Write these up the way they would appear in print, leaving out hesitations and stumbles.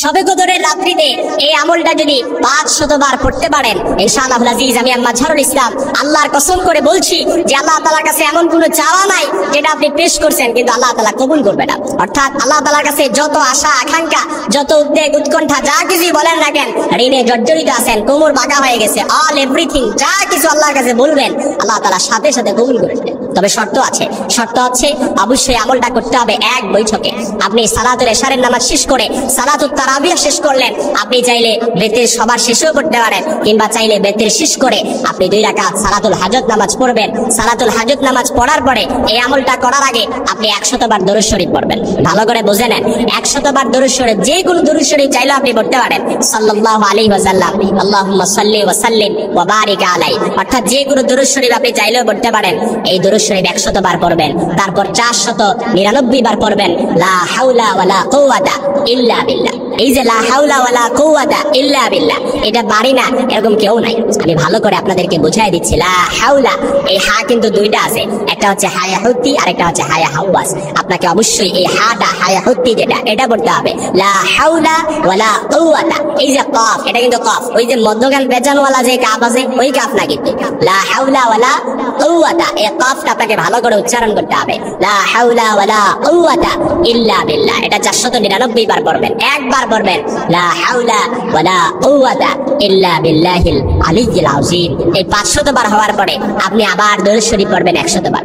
শবে কদরের রাত্রিতে এই আমলটা যদি 500 বার পড়তে পারেন ইনশাআল্লাহুল আজিজ, আমি মাজহারুল ইসলাম আল্লাহর কসম করে বলছি যে আল্লাহ তাআলার কাছে এমন কোনো চাওয়া নাই যেটা আপনি পেশ করছেন কিন্তু আল্লাহ তাআলা কবুল করবে না। অর্থাৎ আল্লাহ তাআলার কাছে যত আশা আকাঙ্ক্ষা, যত উদ্বেগ উৎকণ্ঠা, যা কিছু বলেন না কেন, ঋণে জর্জরিত আছেন, কোমর বাঁকা হয়ে গেছে, অল এভরিথিং যা কিছু আল্লাহর কাছে বলবেন আল্লাহ তাআলা সাথে সাথে কবুল করে দেন। তবে শর্ত আছে, শর্ত হচ্ছে অবশ্যই আমলটা করতে হবে এক বৈঠকে। আপনি সালাতুল ইশারের নামাজ শেষ করে সালাতুত তারাবিহ শেষ করলেন, আপনি চাইলে বেতের সবার শেষেও করতে পারেন, কিংবা চাইলে বেতের শেষ করে আপনি 2 রাকাত সালাতুল হাজত নামাজ পড়বেন। সালাতুল হাজত নামাজ পড়ার পরে এই আমলটা করার আগে আপনি 100 বার দরুদ শরীফ পড়বেন। ভালো করে বুঝে নেন, 100 বার দরুদ শরীফ, যে কোনো দরুদ শরীফ চাইলে আপনি পড়তে পারেন। সাল্লাল্লাহু আলাইহি ওয়াসাল্লাম, আল্লাহুম্মা সাল্লি ওয়া সাল্লিম ওয়া বারিক আলাইহি, অর্থাৎ যে কোনো দরুদ শরীফ আপনি চাইলেও পড়তে পারেন। এই দরুদ শরীফ 100 বার পড়বেন, তারপর 499 বার পড়বেন লা হাওলা ওয়ালা কুওয়াতা ইল্লা বিল্লাহ। এই যে লা হাওলা ওয়ালা কুওয়াতা ইল্লা বিল্লাহ, এটা পারি না এরকম কেউ নাই। আমি ভালো করে আপনাদেরকে বুঝাই দিচ্ছি। লা হাওলা, এই হা কিন্তু 2টা আছে, একটা হচ্ছে হায়া হুত্তি আর একটা হচ্ছে হায়া হাওয়াস। আপনাকে অবশ্যই এই হাটা হায়া হুত্তি যেটা এটা পড়তে হবে। লা হাওলা ওয়ালা কুওয়াতা, এই যে কফ, এটা কিন্তু কফ, ওই যে মধ্যখান বেজানওয়ালা যে কাফ আছে ওই কাফ না, কিন্তু লা হাওলা ওয়ালা কুওয়াতা, এই কফটা আপনাকে ভালো করে উচ্চারণ করতে হবে। লা হাওলা ওয়ালা কুওয়াতা ইল্লা বিল্লাহ, এটা 499 বার পড়বেন। একবার পড়বেন লা হাওলা ওয়ালা কুওয়াতা ইল্লা বিল্লাহিল আলিয়্যিল আযীম। এই 500 বার হওয়ার পরে আপনি আবার দরুদ শরীফ পড়বেন 100 বার।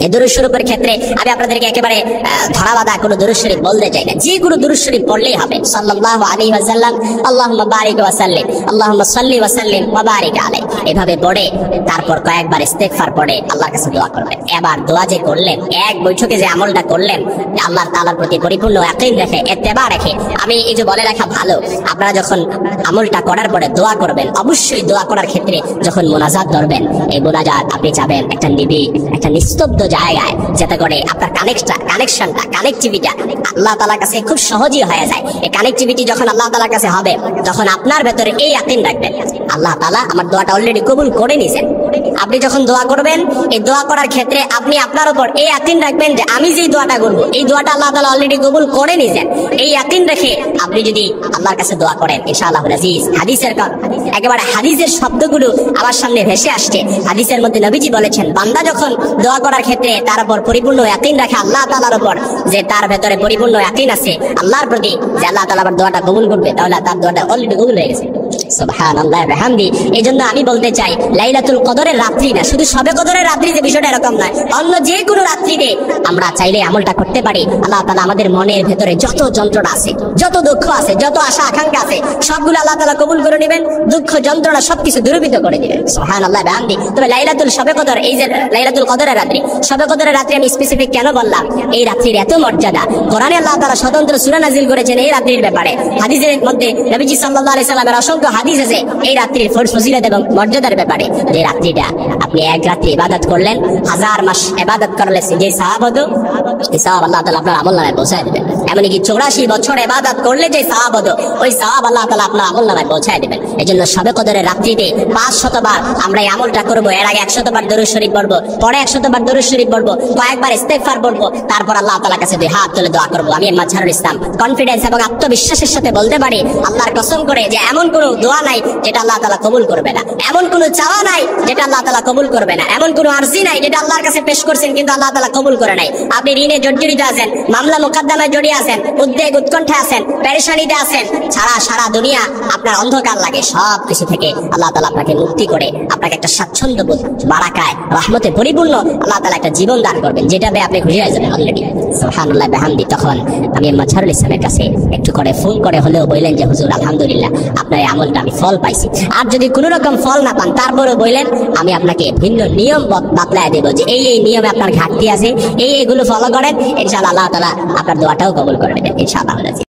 এই দরুদ শরীফের ক্ষেত্রে আমি আপনাদেরকে একেবারে ধরাবাঁধা কোনো দরুদ শরীফ বলতে চাই না, যে কোনো দরুদ শরীফ পড়লেই হবে। সাল্লাল্লাহু আলাইহি ওয়াসাল্লাম, আল্লাহুম্মা বারিক ওয়া সাল্লিম, আল্লাহুম্মা সাল্লি ওয়া সাল্লিম ওয়া বারিক আলাইহি, এভাবে পড়ে তারপর কয়েকবার ইস্তেগফার পড়ে আল্লাহর কাছে দোয়া করবেন। এবার দোয়া যে করলেন, এক বৈঠকে যে আমলটা করলেন, আল্লাহ তাআলার প্রতি পরিপূর্ণ ইয়াকিন রেখে, ইত্তেবা রেখে, আমি এই যে বলে রাখা ভালো, আপনারা যখন আমলটা করার পরে দোয়া করবেন, অবশ্যই দোয়া করার ক্ষেত্রে যখন মোনাজাত ধরবেন, এই মোনাজাত আপনি চাবেন একটা নিবিড়, একটা নিস্তব্ধ জায়গায়, যাতে করে আপনার কানেকটিভিটা আল্লাহ তাআলার কাছে খুব সহজই হয়ে যায়। এই কানেকটিভিটি যখন আল্লাহ তাআলার কাছে হবে, তখন আপনার ভেতরে এই ইয়াকিন রাখবেন আল্লাহ তাআলা আমার দোয়াটা অলরেডি কবুল করে নিয়েছেন। আপনি যখন দোয়া করবেন, এই দোয়া করার ক্ষেত্রে আপনি আপনার উপর এই ইয়াকিন রাখবেন যে আমি যে দোয়াটা করব, এই দোয়াটা আল্লাহ তাআলা অলরেডি কবুল করে নিয়েছেন। এই ইয়াকিন রেখে আপনি যদি আল্লাহর কাছে দোয়া করেন ইনশাআল্লাহুল আজিজ, একেবারে হাদিসের শব্দগুলো আমার সামনে ভেসে আসছে। হাদিসের মধ্যে নবীজি বলেছেন, বান্দা যখন দোয়া করার ক্ষেত্রে তার উপর পরিপূর্ণ ইয়াকিন রাখে আল্লাহ তাআলার উপর, যে তার ভেতরে পরিপূর্ণ ইয়াকিন আছে আল্লাহর প্রতি যে আল্লাহ তাআলা আমার দোয়াটা কবুল করবে, তাহলে তার দোয়াটা অলরেডি কবুল হয়ে গেছে। সুবহানাল্লাহ ওয়া বিহামদি। এইজন্য আমি বলতে চাই, লাইলাতুল কদরের রাত্রি না, শুধু শবে কদরের রাত্রি যে বিষয়টা এরকম নয়, অন্য যে কোনো রাত্রিতে আমরা চাইলে আমলটা করতে পারি। আল্লাহ তাআলা আমাদের মনের ভেতরে যত যন্ত্রণা আছে, যত দুঃখ আছে, যত আশা আকাঙ্ক্ষা আছে, সবগুলো আল্লাহ তাআলা কবুল করে নেবেন, দুঃখ যন্ত্রণা সবকিছু দূরীভূত করে দিবেন। সুবহানাল্লাহ ওয়া বিহামদি। তবে লাইলাতুল শবে কদর, এই যে লাইলাতুল কদরের রাত্রি, শবে কদরের রাত্রি আমি স্পেসিফিক কেন বললাম, এই রাত্রির এত মর্যাদা, কোরআনে আল্লাহ তাআলা স্বতন্ত্র সূরা নাযিল করেছেন এই রাত্রির ব্যাপারে। হাদিসের মধ্যে নবীজি সাল্লাল্লাহু আলাইহি সাল্লামের অসংখ্য হাদিস আছে এই রাত্রির ফজিলত এবং মর্যাদার ব্যাপারে। যে রাত্রিটা আপনি এক রাত্রি ইবাদত করলেন, 1000 মাস ইবাদত করলে যে সওয়াব হতো, এই সওয়াব আল্লাহ তাআলা আপনার আমলনামায় পৌঁছায় দিবেন। এমনকি 84 বছর ইবাদত করলে যে সওয়াব হতো, ওই সওয়াব আল্লাহ তাআলা আপনার আমলনামায় পৌঁছায় দিবেন। এজন্য শবে কদরের রাত্রিতে 500 বার আমরা এই আমলটা করব। এর আগে 100 বার দরুদ শরীফ পড়ব, পরে 100 বার দরুদ শরীফ পড়ব, কয়েকবার ইস্তেগফার পড়ব, তারপর আল্লাহ তাআলার কাছে 2 হাত তুলে দোয়া করব। আমি মাজহারুল ইসলাম কনফিডেন্স এবং আত্মবিশ্বাসের সাথে বলতে পারি, আল্লাহর কসম করে, যে এমন কোনো দোয়া নাই যেটা আল্লাহ তাআলা কবুল করবে না, এমন কোনো চাওয়া নাই যেটা আল্লাহ তাআলা কবুল করবে না, এমন কোনো আরজি নাই যেটা আল্লাহর কাছে পেশ করছেন কিন্তু আল্লাহ তাআলা কবুল করে নাই। আপনি ঋণে জর্জরিত আছেন, মামলা মোকদ্দমায় জড়িয়ে আছেন, উদ্বেগ উৎকণ্ঠা আছেন, পেরেশানিতে আছেন, সারা দুনিয়া আপনার অন্ধকার লাগে, সব কিছু থেকে আল্লাহ তাআলা আপনাকে মুক্তি করে আপনাকে একটা স্বাচ্ছন্দ্য বোধ, বারাকায়, রহমতে পরিপূর্ণ আল্লাহ তাআলা একটা জীবন দান করবেন, যেটা দিয়ে আপনি খুশি হয়ে যাবেন অলরেডি। সুবহানাল্লাহ ওয়া বিহামদি। তখন আমি মাজহারুল ইসলামের কাছে একটু করে ফোন করে হলেও বললেন যে হুজুর আলহামদুলিল্লাহ আপনার এই আমলটা আমি ফল পাইছি। আর যদি কোনো রকম ফল না পান, তারপরেও বললেন আমি আপনাকে ভিন্ন নিয়ম বাতলায় দেব, যে এই নিয়মে আপনার ঘাটতি আছে, এইগুলো ফলো করেন, ইনশাআল্লাহ আল্লাহ তাআলা আপনার দোয়াটাও কবুল করে নেবেন ইনশাআল্লাহ।